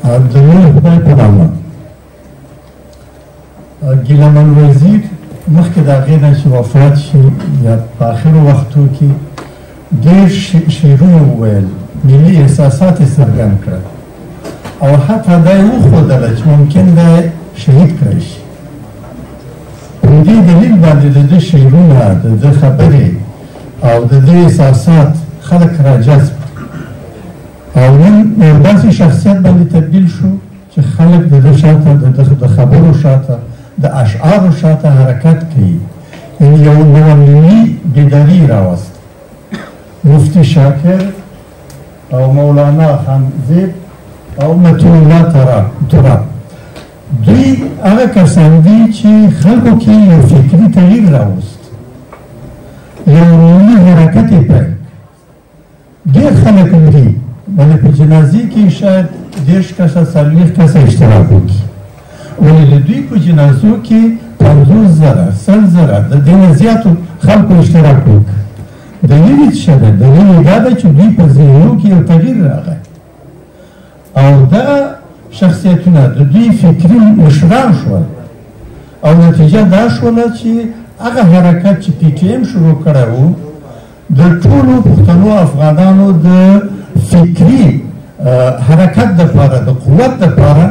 د نور خدای په نامه ګیله من وزیر مخکې د هغې نه چې وفات شي یا په آخرو وختو کې ډېر شعرونه وویل، ملي احساسات یې څرګند کړل او حتی دا یې وښودله چې ممکن دا یې شهید کړی شي. په دې دلیل باندې د ده شعرونه، د ده خبرې او د ده احساسات خلک راجذب او نن یو داسې شخصیت باندې تبدیل شو چې خلک د ده شاته د خبرو شاته د اشعارو شاته حرکت کوي. یعنې یو نوه ملي بیداري راوست. مفتی شاکر او مولانا خانزیب او متین الله تراب دوی هغه کسان دي چې خلکو کې یو فکري تغییر راوست، یو ملي حرکت یې پیل. ډېر خلک مري، ولې په جنازې کې شاید 30 کسه 40 کسه اشتراک وکړي، ولې د دوی په جنازو کې 50,000 100,000 د دې نه زیاتو خلکو اشتراک وکړي. دلیل یې څه دی؟ دلیل یې دا دی چې دوی په ذهنو کې یو تغییر راغی او دا شخصیتونه د دوی فکري مشران شول او نتیجه دا شوله چې هغه حرکت چې پی ټي ایم شروع کړی و د ټولو پښتنو افغانانو د فکري حرکت دپاره، د قوت دپاره،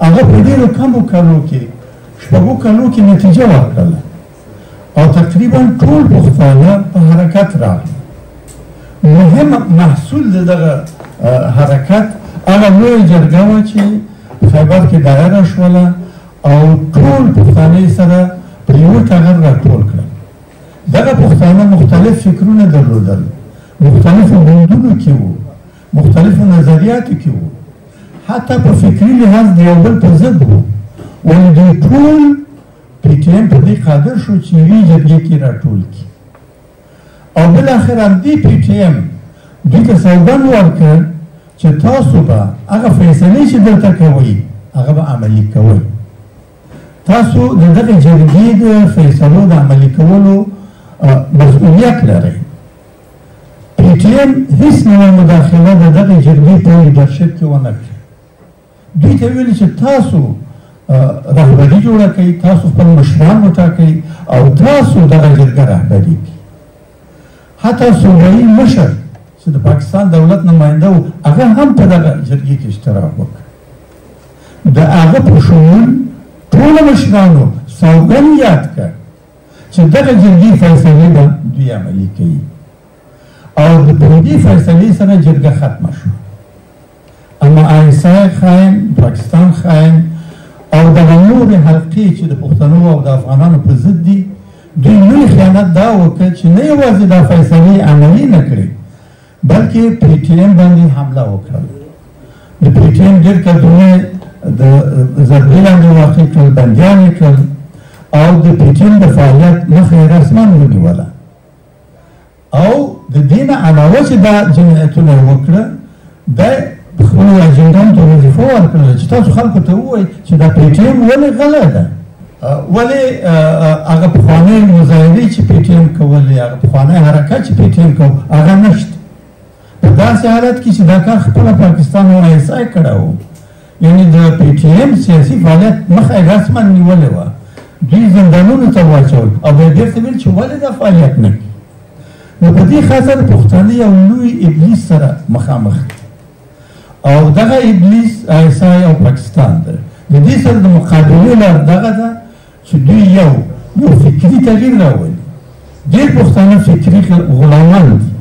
هغه په ډېرو کمو کلو کې 6 کلو کې نتیجه ورکړله او تقریبا ټول پښتانه په حرکت راغلل. مهم محصول د دغه حرکت هغه لویه جرګه وه چې خیبر کې دایره شوله او ټول پښتانه یې سره په یوه ټغر راټول کړل. دغه پښتانه مختلف فکرونه درلودل، مختلفو ګوندونو کې وو، مختلفو نظریاتو کې وو، حتی په فکري لحاظ د یو بل په ضد وو، ولې دوی ټول پی ټي ایم په دې قادر شو چې یوې جرګې کې راټول کړي او بالاخره همدې پی ټي ایم دوی ته سوګند ورکړ چې تاسو به هغه فیصلې چې دلته کوئ هغه به عملي کوئ، تاسو د دغې جرګې د فیصلو د عملي کولو مسؤلیت لرئ. پی ټي ایم هیڅ نوع مداخله د دغې جرګې په لیډرشپ کې ونه کړه. دوی ته ویل چې تاسو رهبري جوړه کوي، تاسو خپل مشران وټاکئ او تاسو دغه جرګه رهبري کړئ. حتی صوبایي مشر چې د پاکستان دولت نماینده و هغه هم په دغه جرګې کې اشتراک وکړ. د هغه په شمول ټولو مشرانو سوګند یاد کړ چې دغه جرګې فیصلې به دوی عملي کوي او د همدې فیصلې سره جرګه ختمه شوه. اما ISI خاین، پاکستان خاین او دغه نورې حلقې چې د پښتنو او د افغانانو په ضد دي، دوی لوی خیانت دا وکړ چې نه یوازې دا فیصلې عملي نه کړې بلکې پی ټي ایم باندې حمله وکړل. د پی ټي ایم ډېر کډونه د ضربې لاندې واقع کړل، بندیان یې کړل او د پی ټي ایم د فعالیت مخه یې رسما ونیوله او د دې نه علاوه چې دا جنایتونه یې وکړه دا خپلو اجنډاو ته وظیفه ورکړله چې تاسو خلکو ته ووایئ چې دا پی ټي ایم ولې غلی ده، ولې هغه پخوانۍ مظاهرې چې پی ټي ایم کولې، هغه پخوانی حرکت چې پی ټي ایم کو هغه نشته. په داسې حالت کې چې دا کار خپله پاکستان او ISI کړی و، یعنې د پی ټي ایم سیاسي فعالیت مخه یې رسما نیولې وه، دوی زندانونو ته واچول او بیا یې بېرته ویل چې ولې دا فعالیت نه کوي. نو په دې خاطر پښتانه یو لوی ابلیس سره مخامخ دي او دغه ابلیس ISI او پاکستان ده. د دې سره د مقابلې لار دغه ده چې دوی یو فکري تغییر راولي. ډېر پښتانه فکري غلامان دي،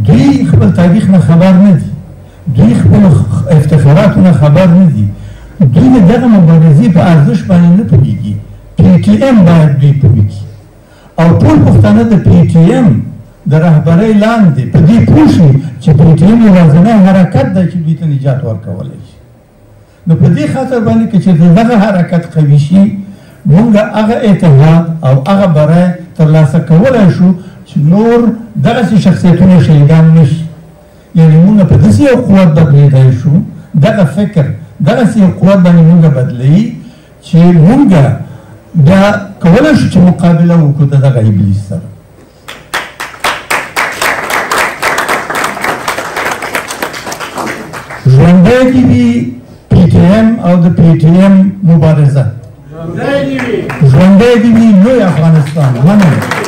دوی خپل تاریخ نه خبر نه دي، دوی خپل افتخاراتو نه خبر نه دي، دوی د دغه مبارزې په ارزښت باندې نه پوهېږي. پی ټي ایم باید دوی پوه کړي او ټول پښتانه د پی ټي ایم د رهبرۍ لاندې په دې پوه شي چې پی ټي ایم یوازینی حرکت دی چې دوی ته نجات ورکولی شي. نو په دې خاطر باندې که چې دغه حرکت قوي شي موږ هغه اتحاد او هغه بری ترلاسه کولی شو چې نور دغسې شخصیتونه شهیدان نه شي. یعنې موږ په داسې یو قوت بدلېدی شو، دغه فکر دغسې یو قوت باندې موږ بدلوي چې موږ بیا کولی شو چې مقابله وکړو د دغه ابلیس سره. ژوندی دې وي پی د پی ټی ایم مبارزه ژوندی دې وي لوی افغانستان. مننه.